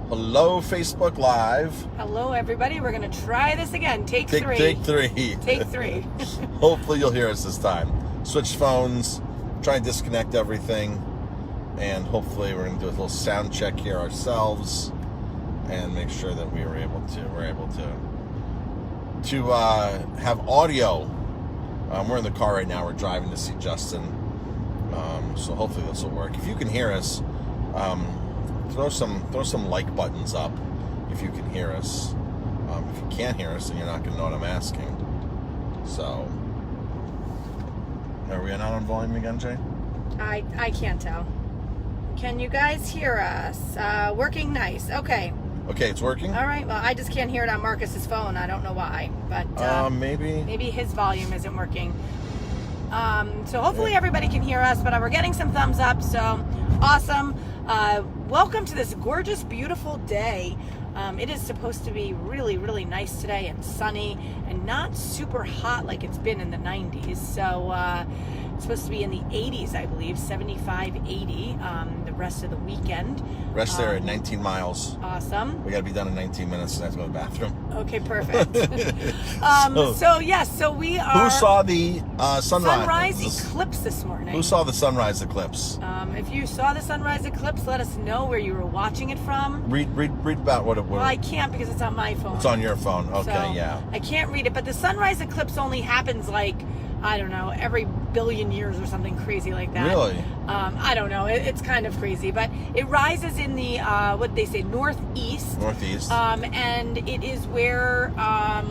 Hello, Facebook Live. Hello, everybody. We're going to try this again. Take three. Take three. Take three. Hopefully you'll hear us this time. Switch phones, try and disconnect everything, and hopefully we're going to do a little sound check here ourselves and make sure that we're able to have audio. We're in the car right now. We're driving to see Justin, so hopefully this will work. If you can hear us, throw some like buttons up if you can hear us. If you can't hear us, then you're not going to know what I'm asking. So, are we not on volume again, Jay? I can't tell. Can you guys hear us? Working nice. Okay. Okay, it's working? All right. Well, I just can't hear it on Marcus's phone. I don't know why, but maybe his volume isn't working. So hopefully everybody can hear us, but we're getting some thumbs up, so awesome. Welcome to this gorgeous, beautiful day. It is supposed to be really, really nice today and sunny and not super hot like it's been in the 90s. So it's supposed to be in the 80s, I believe, 75, 80, the rest of the weekend. Rest there at 19 miles. Awesome. We got to be done in 19 minutes and I have to go to the bathroom. Okay, perfect. So we are... Who saw the sunrise eclipse this morning? Who saw the sunrise eclipse? If you saw the sunrise eclipse, let us know where you were watching it from. Read about what it was. Well, I can't because it's on my phone. It's on your phone. Okay, so yeah. I can't read it, but the sunrise eclipse only happens I don't know, every billion years or something crazy like that. Really? I don't know. It's kind of crazy, but it rises in the what they say, northeast. Northeast. And it is where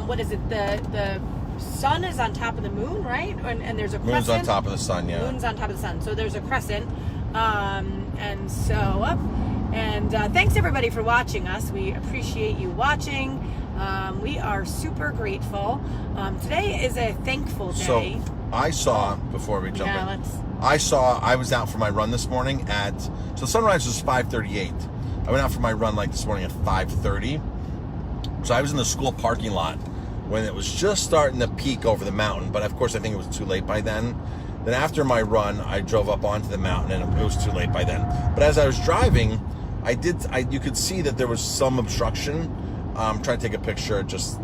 what is it? The sun is on top of the moon, right? And there's a crescent. Moon's on top of the sun, yeah. Moon's on top of the sun. So there's a crescent. And thanks everybody for watching us. We appreciate you watching. We are super grateful. Today is a thankful day. So I saw, before we jump in, I was out for my run this morning so sunrise was 5:38. I went out for my run this morning at 5:30. So I was in the school parking lot when it was just starting to peak over the mountain, but of course I think it was too late by then. Then after my run, I drove up onto the mountain and it was too late by then. But as I was driving, you could see that there was some obstruction. Trying to take a picture, I just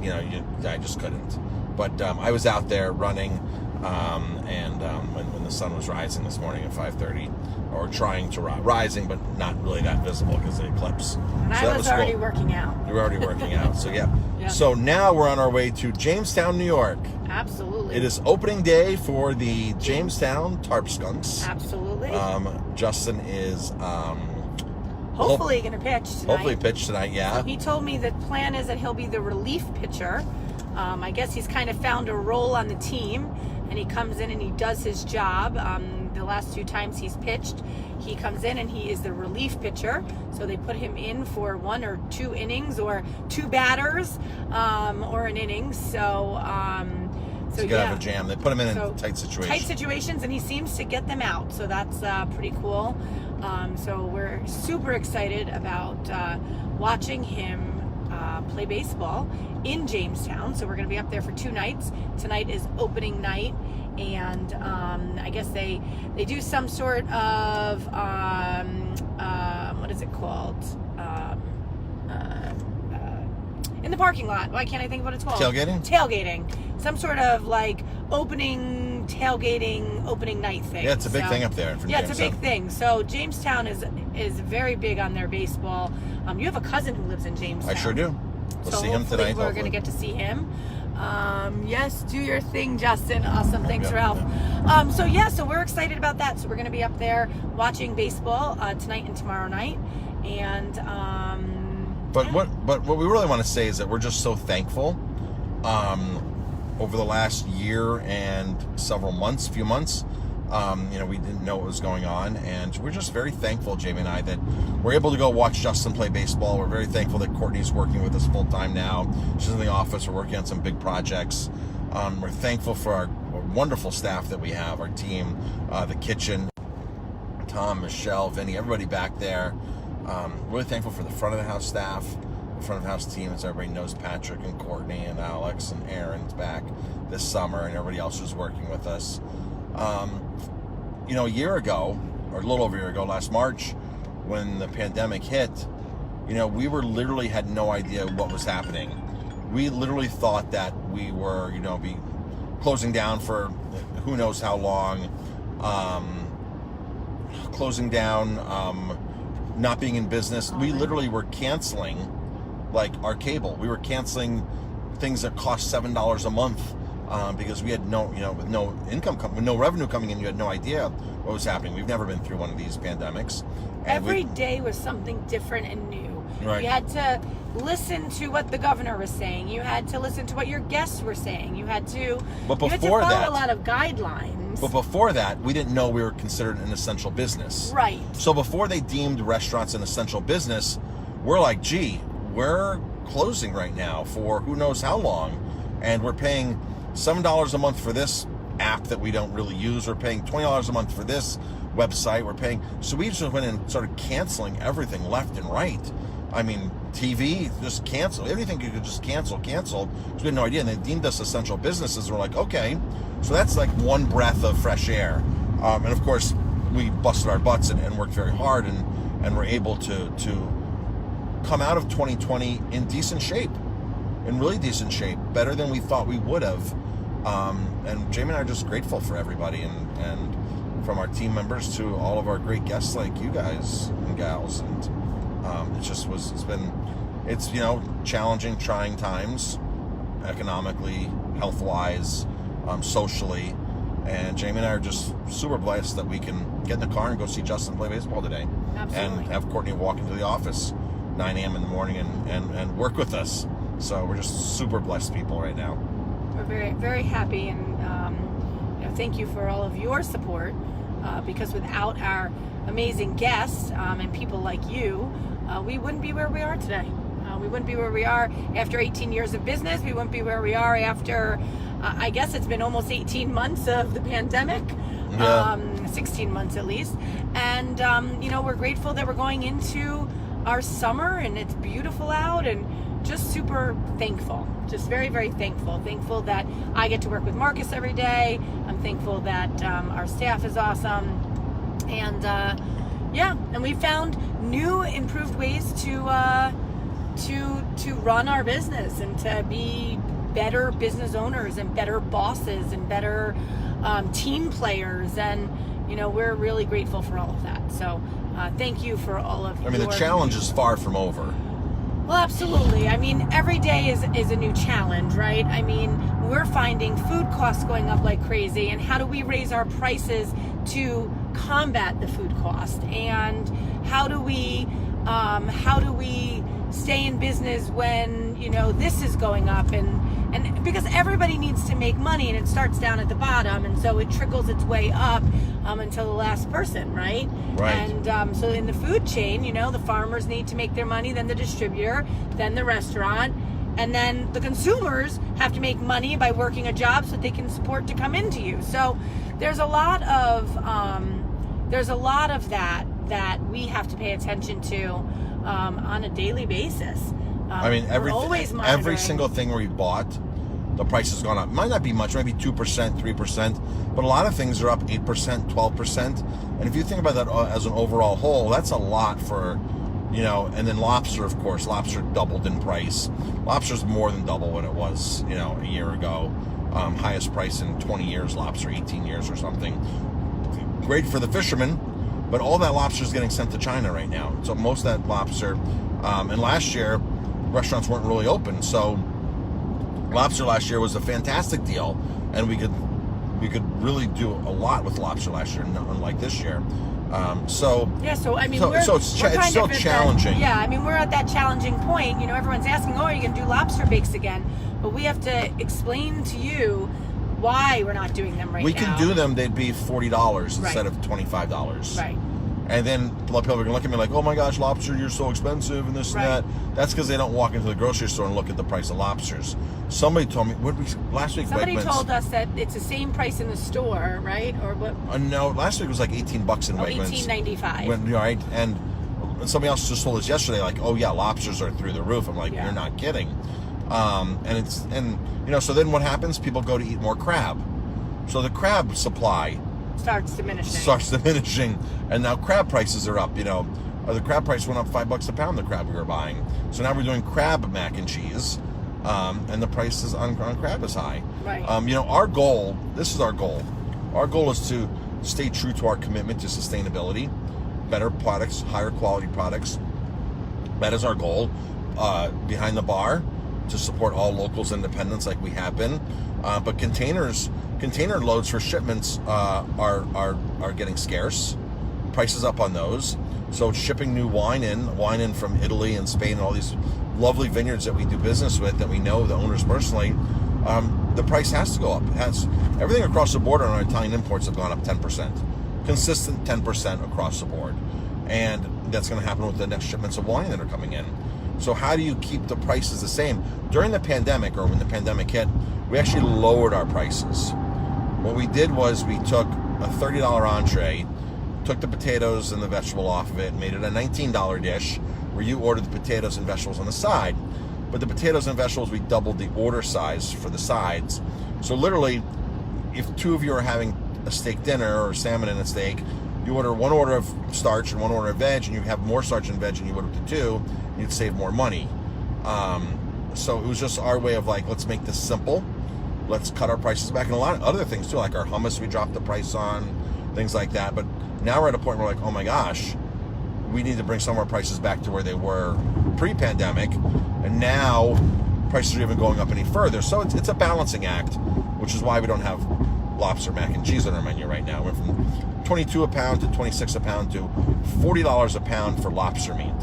couldn't. But I was out there running, when the sun was rising this morning at 5:30, or trying to rising, but not really that visible because of the eclipse. And I was already working out. You were already working out, so yeah. Yep. So now we're on our way to Jamestown, New York. Absolutely. It is opening day for the Jamestown Tarp Skunks. Absolutely. Justin is hopefully going to pitch tonight. Hopefully pitch tonight, yeah. So he told me the plan is that he'll be the relief pitcher. I guess he's kind of found a role on the team, and he comes in and he does his job. The last 2 times he's pitched, he comes in and he is the relief pitcher. So they put him in for 1 or 2 innings or 2 batters or an inning. So you gotta have a jam. They put him in tight situations. Tight situations, and he seems to get them out. So that's pretty cool. So we're super excited about watching him play baseball in Jamestown. So we're going to be up there for 2 nights. Tonight is opening night, and I guess they do some sort of what is it called? In the parking lot. Why can't I think of what it's called? Tailgating. Some sort of opening night thing. Yeah, it's a big thing up there. Yeah, it's a big thing. So Jamestown is very big on their baseball. You have a cousin who lives in Jamestown. I sure do. We'll see him tonight. We're going to get to see him. Yes, do your thing, Justin. Awesome. Thanks, Ralph. So we're excited about that. So we're going to be up there watching baseball tonight and tomorrow night. And But what we really want to say is that we're just so thankful. Over the last year and few months, we didn't know what was going on, and we're just very thankful, Jamie and I, that we're able to go watch Justin play baseball. We're very thankful that Courtney's working with us full time now. She's in the office. We're working on some big projects. We're thankful for our wonderful staff that we have, our team, the kitchen, Tom, Michelle, Vinny, everybody back there. Really thankful for the front of the house staff, the front of the house team, as everybody knows Patrick and Courtney and Alex and Aaron's back this summer, and everybody else who's working with us. A year ago, or a little over a year ago, last March, when the pandemic hit, we were literally had no idea what was happening. We literally thought that we were, be closing down for who knows how long, closing down, not being in business. We literally were canceling, like, our cable. We were canceling things that cost $7 a month because we had with no income, with no revenue coming in. You had no idea what was happening. We've never been through one of these pandemics. Every day was something different and new. Right. You had to listen to what the governor was saying. You had to listen to what your guests were saying. You had to follow a lot of guidelines. But before that, we didn't know we were considered an essential business. Right. So before they deemed restaurants an essential business, we're like, gee, we're closing right now for who knows how long, and we're paying $7 a month for this app that we don't really use. We're paying $20 a month for this website. So we just went and started canceling everything left and right. I mean, TV, just cancel. Everything you could just cancel. So we had no idea. And they deemed us essential businesses. We're like, okay. So that's like one breath of fresh air. And of course, we busted our butts and worked very hard and were able to come out of 2020 in decent shape. In really decent shape. Better than we thought we would have. And Jamie and I are just grateful for everybody. And from our team members to all of our great guests like you guys and gals. And it's challenging, trying times, economically, health-wise, socially, and Jamie and I are just super blessed that we can get in the car and go see Justin play baseball today. Absolutely. And have Courtney walk into the office 9 a.m. in the morning and work with us. So we're just super blessed people right now. We're very, very happy, and thank you for all of your support, because without our amazing guests and people like you, we wouldn't be where we are today. We wouldn't be where we are after 18 years of business. We wouldn't be where we are after, I guess it's been almost 18 months of the pandemic, 16 months at least. And, we're grateful that we're going into our summer and it's beautiful out, and just super thankful. Just very, very thankful. Thankful that I get to work with Marcus every day. I'm thankful that our staff is awesome. And, and we found new, improved ways to run our business and to be better business owners and better bosses and better team players. And we're really grateful for all of that. So thank you for all of. The challenge is far from over. Well, absolutely. Every day is a new challenge, right? We're finding food costs going up like crazy, and how do we raise our prices to combat the food cost? And how do we stay in business when this is going up, and because everybody needs to make money, and it starts down at the bottom, and so it trickles its way up until the last person, right? And so in the food chain, the farmers need to make their money, then the distributor, then the restaurant, and then the consumers have to make money by working a job so that they can support to come into you. So there's a lot of that we have to pay attention to on a daily basis. Every single thing we bought, the price has gone up. Might not be much, maybe 2%, 3%, but a lot of things are up 8%, 12%. And if you think about that as an overall whole, that's a lot for, and then lobster, of course. Lobster doubled in price. Lobster's more than double what it was, a year ago. Highest price in 20 years, lobster, 18 years or something. Great for the fishermen, but all that lobster is getting sent to China right now. So most of that lobster, and last year, restaurants weren't really open. So lobster last year was a fantastic deal, and we could really do a lot with lobster last year, unlike this year. It's still challenging. We're at that challenging point. Everyone's asking, are you going to do lobster bakes again? But we have to explain to you why we're not doing them right now. We can do them, they'd be $40 instead of $25. Right. And then a lot of people are going to look at me like, oh my gosh, lobster, you're so expensive and this and that. That's because they don't walk into the grocery store and look at the price of lobsters. Somebody told me, last week? Somebody Wegmans told us that it's the same price in the store, right? Or what? No, last week was like $18 in Wegmans. $18.95. Right, and somebody else just told us yesterday, like, oh yeah, lobsters are through the roof. I'm like, you're not kidding. So then what happens? People go to eat more crab. So the crab supply starts diminishing, and now crab prices are up. the crab price went up $5 a pound, the crab we were buying. So now we're doing crab mac and cheese, and the prices on crab is high. Right. Our goal, this is our goal. Our goal is to stay true to our commitment to sustainability, better products, higher quality products. That is our goal. Behind the bar, to support all locals, independents like we have been. But container loads for shipments are getting scarce. Prices up on those. So shipping new wine in from Italy and Spain and all these lovely vineyards that we do business with, that we know the owners personally, the price has to go up. Everything across the board on our Italian imports have gone up 10%. Consistent 10% across the board. And that's going to happen with the next shipments of wine that are coming in. So how do you keep the prices the same? During the pandemic, or when the pandemic hit, we actually lowered our prices. What we did was we took a $30 entree, took the potatoes and the vegetable off of it, made it a $19 dish where you ordered the potatoes and vegetables on the side. But the potatoes and vegetables, we doubled the order size for the sides. So literally, if two of you are having a steak dinner or salmon and a steak, you order one order of starch and one order of veg, and you have more starch and veg, and you order the two, you'd save more money. So it was just our way of like, let's make this simple. Let's cut our prices back, and a lot of other things too, like our hummus we dropped the price on, things like that. But now we're at a point where we're like, oh my gosh, we need to bring some of our prices back to where they were pre-pandemic, and now prices are even going up any further. So it's a balancing act, which is why we don't have lobster mac and cheese on our menu right now. We're from $22 a pound to $26 a pound to $40 a pound for lobster meat.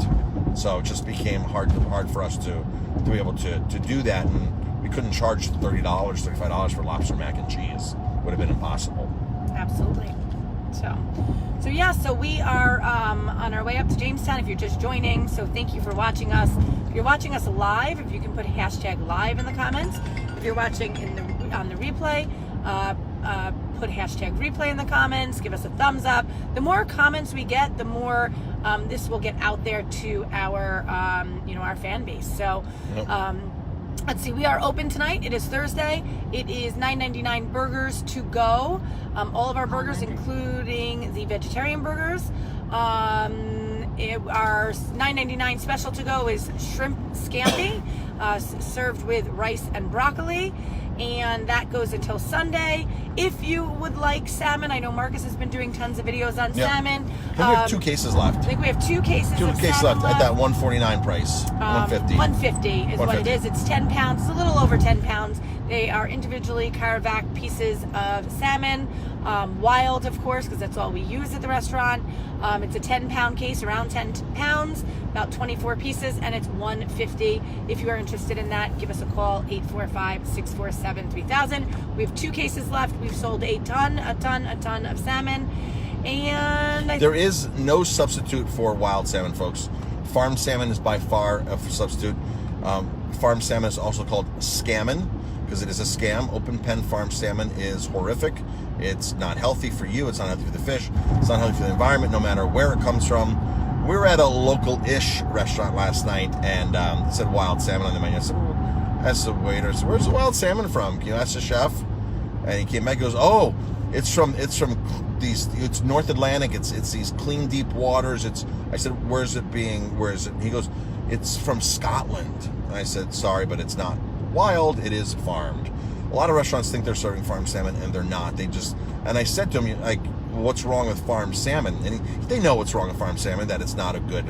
So it just became hard for us to be able to do that, and we couldn't charge $30, $35 for lobster mac and cheese. Would have been impossible. Absolutely. So we are on our way up to Jamestown if you're just joining. So thank you for watching us. If you're watching us live, if you can put hashtag live in the comments. If you're watching on the replay, put hashtag replay in the comments. Give us a thumbs up. The more comments we get, the more this will get out there to our our fan base. So let's see, we are open tonight. It is Thursday. It is $9.99 burgers to go. All of our burgers, including the vegetarian burgers. Our $9.99 special to go is shrimp scampi, served with rice and broccoli. And that goes until Sunday. If you would like salmon, I know Marcus has been doing tons of videos on salmon. I think we have 2 cases left. I think we have 2 cases Two of cases salmon left at that $149 price. $150. $150 is what it is. It's 10 pounds. It's a little over 10 pounds. They are individually Caravac pieces of salmon. Wild, of course, because that's all we use at the restaurant. It's a 10-pound case, around 10 pounds, about 24 pieces, and it's $150. If you are interested in that, give us a call, 845-647-3000. We have 2 cases left. We've sold a ton of salmon, and there is no substitute for wild salmon, folks. Farm salmon is by far a substitute. Farm salmon is also called scammon, because it is a scam. Open pen farm salmon is horrific. It's not healthy for you. It's not healthy for the fish. It's not healthy for the environment, no matter where it comes from. We were at a local-ish restaurant last night, and it said wild salmon on the menu. I said, asked the waiter, so where's the wild salmon from? Can you ask the chef? And he came back and goes, oh, it's North Atlantic. It's these clean, deep waters. I said, where is it? He goes, it's from Scotland. And I said, sorry, but it's not wild. It is farmed. A lot of restaurants think they're serving farm salmon, and they're not. And I said to him, like, what's wrong with farm salmon? And they know what's wrong with farm salmon, that it's not a good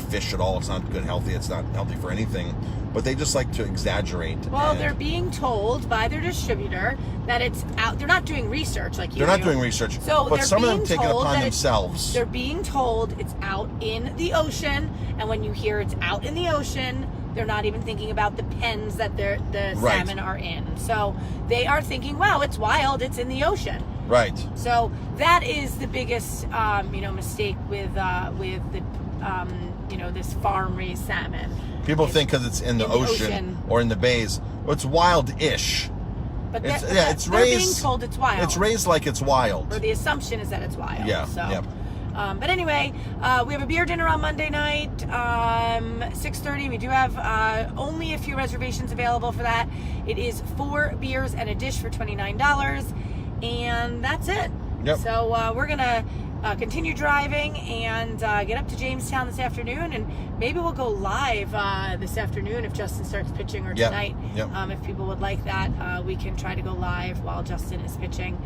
fish at all. It's not good healthy. It's not healthy for anything. But they just like to exaggerate. Well, they're being told by their distributor that it's out. They're not doing research like you do. They're not doing research. So but some of them take it upon themselves. They're being told it's out in the ocean, and when you hear it's out in the ocean, they're not even thinking about the pens that the salmon are in. So they are thinking, wow, it's wild, it's in the ocean. Right. So that is the biggest, mistake with the, this farm-raised salmon. People think because it's in the ocean or in the bays, well, it's wild-ish. But it's raised. They're being told it's wild. It's raised like it's wild. Or the assumption is that it's wild. Yeah. So. Yep. But anyway, we have a beer dinner on Monday night, 6:30. We do have only a few reservations available for that. It is 4 beers and a dish for $29, and that's it. Yep. So we're gonna continue driving and get up to Jamestown this afternoon, and maybe we'll go live this afternoon if Justin starts pitching, or tonight. If people would like that, we can try to go live while Justin is pitching.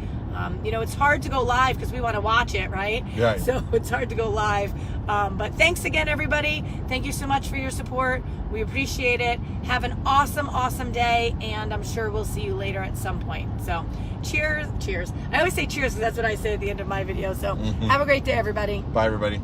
It's hard to go live because we want to watch it, right? Right. So it's hard to go live. But thanks again, everybody. Thank you so much for your support. We appreciate it. Have an awesome, awesome day, and I'm sure we'll see you later at some point. So cheers. I always say cheers because that's what I say at the end of my video. So have a great day, everybody. Bye, everybody.